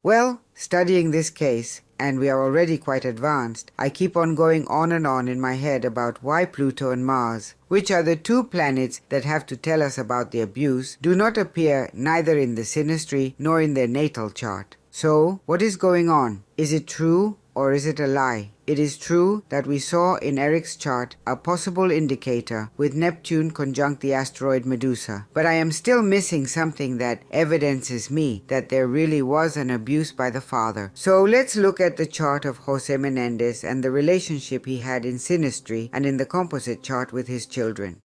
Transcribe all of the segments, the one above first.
Well, studying this case, and we are already quite advanced, I keep on going on and on in my head about why Pluto and Mars, which are the two planets that have to tell us about the abuse, do not appear neither in the synastry nor in their natal chart. So, what is going on? Is it true or is it a lie? It is true that we saw in Eric's chart a possible indicator with Neptune conjunct the asteroid Medusa, but I am still missing something that evidences me that there really was an abuse by the father. So let's look at the chart of José Menéndez and the relationship he had in synastry and in the composite chart with his children.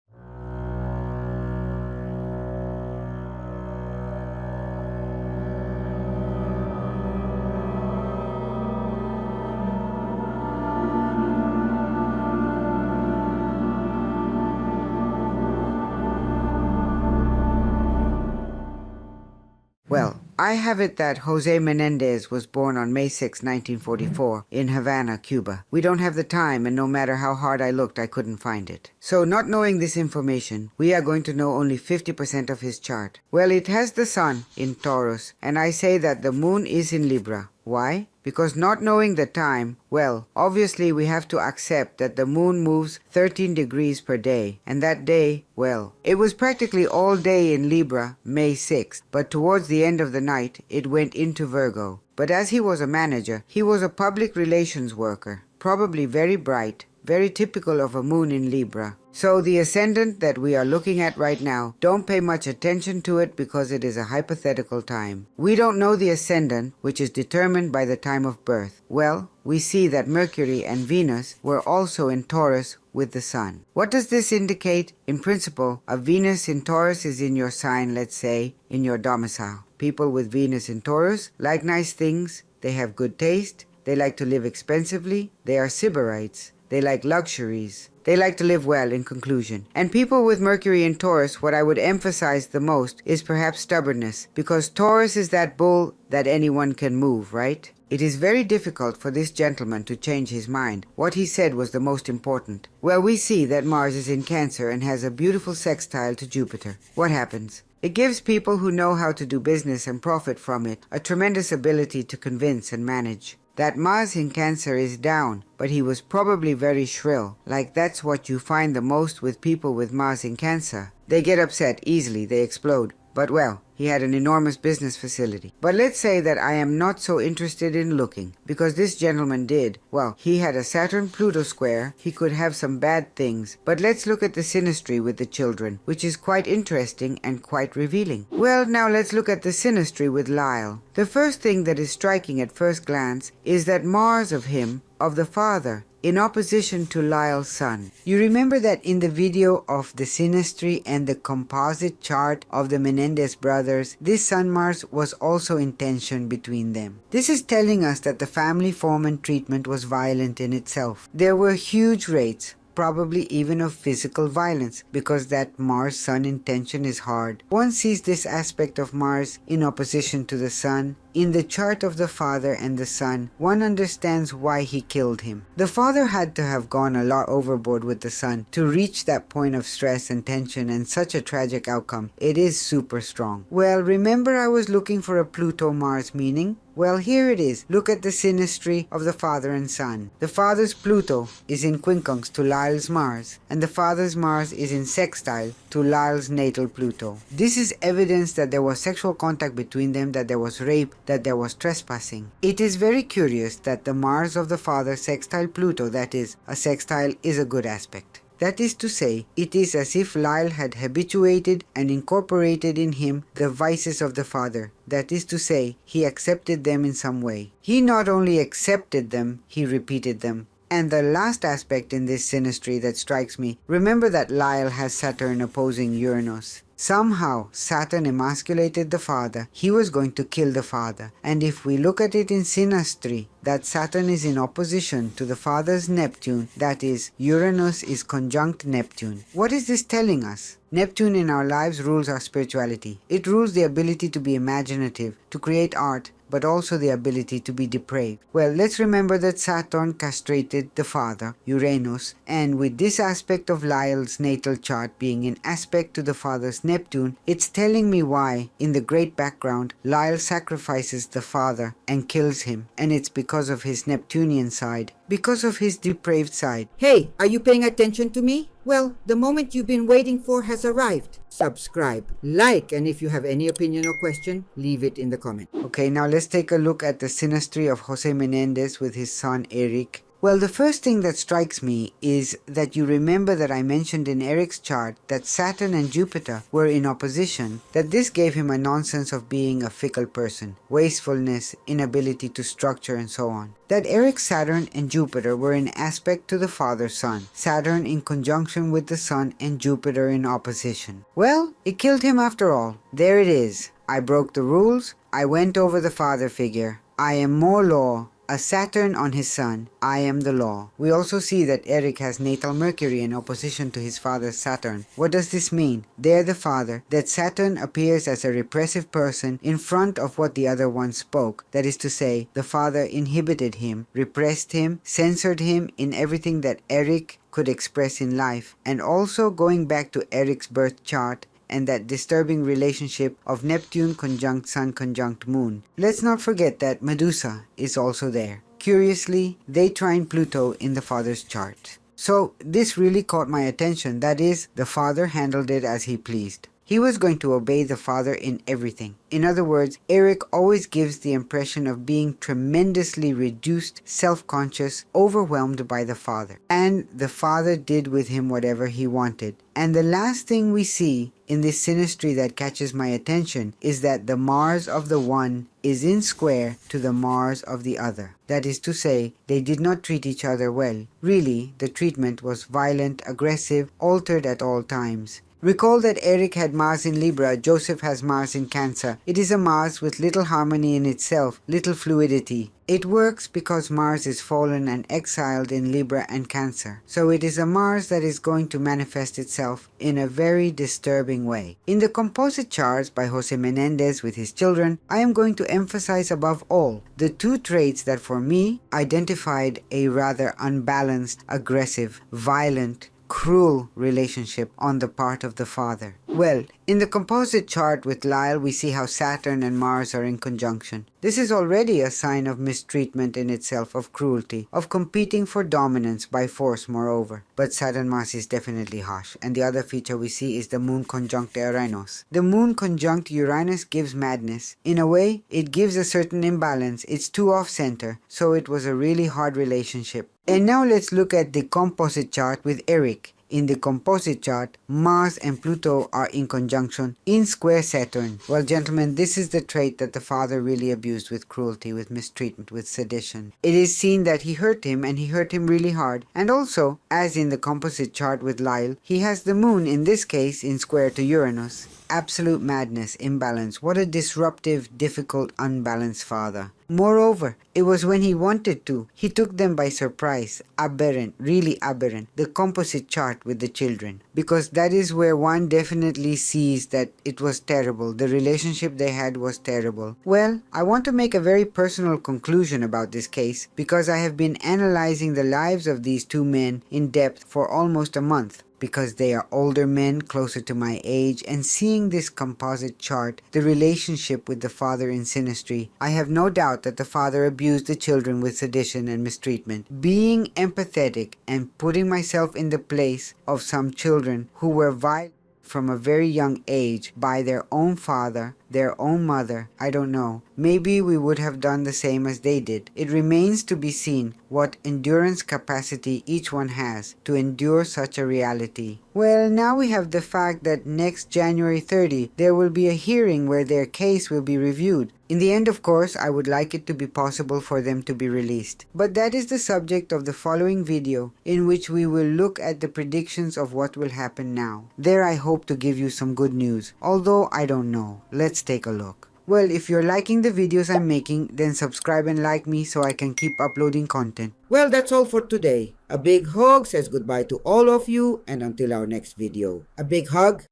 Well, I have it that José Menéndez was born on May 6, 1944, in Havana, Cuba. We don't have the time, and no matter how hard I looked, I couldn't find it. So, not knowing this information, we are going to know only 50% of his chart. Well, it has the sun in Taurus, and I say that the moon is in Libra. Why? Because not knowing the time, well, obviously we have to accept that the moon moves 13 degrees per day, and that day, well, it was practically all day in Libra, May 6th, but towards the end of the night, it went into Virgo. But as he was a manager, he was a public relations worker, probably very bright, very typical of a moon in Libra. So the ascendant that we are looking at right now, don't pay much attention to it because it is a hypothetical time. We don't know the ascendant, which is determined by the time of birth. Well, we see that Mercury and Venus were also in Taurus with the sun. What does this indicate? In principle, a Venus in Taurus is in your sign, let's say, in your domicile. People with Venus in Taurus like nice things, they have good taste, they like to live expensively, they are sybarites. They like luxuries. They like to live well, in conclusion. And people with Mercury in Taurus, what I would emphasize the most is perhaps stubbornness, because Taurus is that bull that anyone can move, right? It is very difficult for this gentleman to change his mind. What he said was the most important. Well, we see that Mars is in Cancer and has a beautiful sextile to Jupiter. What happens? It gives people who know how to do business and profit from it a tremendous ability to convince and manage. That Mars in Cancer is down, but he was probably very shrill. Like that's what you find the most with people with Mars in Cancer. They get upset easily, they explode. But well, he had an enormous business facility. But let's say that I am not so interested in looking, because this gentleman did. Well, he had a Saturn-Pluto square, he could have some bad things. But let's look at the synastry with the children, which is quite interesting and quite revealing. Well, now let's look at the synastry with Lyle. The first thing that is striking at first glance is that Mars of him, of the father, in opposition to Lyle's sun. You remember that in the video of the synastry and the composite chart of the Menendez brothers, this Sun-Mars was also in tension between them. This is telling us that the family form and treatment was violent in itself. There were huge rates, probably even of physical violence, because that Mars-Sun in tension is hard. One sees this aspect of Mars in opposition to the Sun. In the chart of the father and the son, one understands why he killed him. The father had to have gone a lot overboard with the son to reach that point of stress and tension and such a tragic outcome. It is super strong. Well, remember I was looking for a Pluto-Mars meaning? Well, here it is. Look at the synastry of the father and son. The father's Pluto is in quincunx to Lyle's Mars, and the father's Mars is in sextile to Lyle's natal Pluto. This is evidence that there was sexual contact between them, that there was rape, that there was trespassing. It is very curious that the Mars of the father sextile Pluto, that is, a sextile, is a good aspect. That is to say, it is as if Lyle had habituated and incorporated in him the vices of the father. That is to say, he accepted them in some way. He not only accepted them, he repeated them. And the last aspect in this synastry that strikes me, remember that Lyle has Saturn opposing Uranus. Somehow, Saturn emasculated the father. He was going to kill the father. And if we look at it in synastry, that Saturn is in opposition to the father's Neptune, that is, Uranus is conjunct Neptune. What is this telling us? Neptune in our lives rules our spirituality. It rules the ability to be imaginative, to create art, but also the ability to be depraved. Well, let's remember that Saturn castrated the father, Uranus, and with this aspect of Lyle's natal chart being in aspect to the father's Neptune, it's telling me why, in the great background, Lyle sacrifices the father and kills him, and it's because of his Neptunian side, because of his depraved side. Hey, are you paying attention to me? Well, the moment you've been waiting for has arrived. Subscribe, like, and if you have any opinion or question, leave it in the comment. Okay, now let's take a look at the synastry of José Menéndez with his son Eric. Well, the first thing that strikes me is that you remember that I mentioned in Eric's chart that Saturn and Jupiter were in opposition, that this gave him a nonsense of being a fickle person, wastefulness, inability to structure, and so on. That Eric's Saturn and Jupiter were in aspect to the father's sun, Saturn in conjunction with the sun and Jupiter in opposition. Well, it killed him after all. There it is. I broke the rules. I went over the father figure. I am more law. A Saturn on his sun, I am the law. We also see that Eric has natal Mercury in opposition to his father's Saturn. What does this mean? There the father, that Saturn appears as a repressive person in front of what the other one spoke. That is to say, the father inhibited him, repressed him, censored him in everything that Eric could express in life. And also going back to Eric's birth chart, and that disturbing relationship of Neptune conjunct Sun conjunct Moon. Let's not forget that Medusa is also there. Curiously, they trine Pluto in the father's chart. So this really caught my attention. That is, the father handled it as he pleased. He was going to obey the father in everything. In other words, Eric always gives the impression of being tremendously reduced, self-conscious, overwhelmed by the father. And the father did with him whatever he wanted. And the last thing we see in this synastry that catches my attention is that the Mars of the one is in square to the Mars of the other. That is to say, they did not treat each other well. Really, the treatment was violent, aggressive, altered at all times. Recall that Eric had Mars in Libra, Joseph has Mars in Cancer. It is a Mars with little harmony in itself, little fluidity. It works because Mars is fallen and exiled in Libra and Cancer. So it is a Mars that is going to manifest itself in a very disturbing way. In the composite charts by José Menéndez with his children, I am going to emphasize above all the two traits that for me identified a rather unbalanced, aggressive, violent, cruel relationship on the part of the father. Well, in the composite chart with Lyle, we see how Saturn and Mars are in conjunction. This is already a sign of mistreatment in itself, of cruelty, of competing for dominance by force moreover. But Saturn-Mars is definitely harsh, and the other feature we see is the Moon conjunct Uranus. The Moon conjunct Uranus gives madness. In a way, it gives a certain imbalance. It's too off-center, so it was a really hard relationship. And now let's look at the composite chart with Eric. In the composite chart, Mars and Pluto are in conjunction in square Saturn. Well, gentlemen, this is the trait that the father really abused with cruelty, with mistreatment, with sedition. It is seen that he hurt him, and he hurt him really hard. And also, as in the composite chart with Lyle, he has the moon, in this case, in square to Uranus. Absolute madness, imbalance. What a disruptive, difficult, unbalanced father. Moreover, it was when he wanted to. He took them by surprise. Aberrant, really aberrant. The composite chart with the children. Because that is where one definitely sees that it was terrible. The relationship they had was terrible. Well, I want to make a very personal conclusion about this case because I have been analyzing the lives of these two men in depth for almost a month. Because they are older men, closer to my age, and seeing this composite chart, the relationship with the father in synastry, I have no doubt that the father abused the children with sedition and mistreatment. Being empathetic and putting myself in the place of some children who were violent from a very young age by their own father, their own mother, I don't know. Maybe we would have done the same as they did. It remains to be seen what endurance capacity each one has to endure such a reality. Well, now we have the fact that next January 30, there will be a hearing where their case will be reviewed. In the end, of course, I would like it to be possible for them to be released. But that is the subject of the following video, in which we will look at the predictions of what will happen now. There I hope to give you some good news, although I don't know. Let's take a look. Well, if you're liking the videos I'm making, then subscribe and like me so I can keep uploading content. Well, that's all for today. A big hug says goodbye to all of you, and until our next video. A big hug.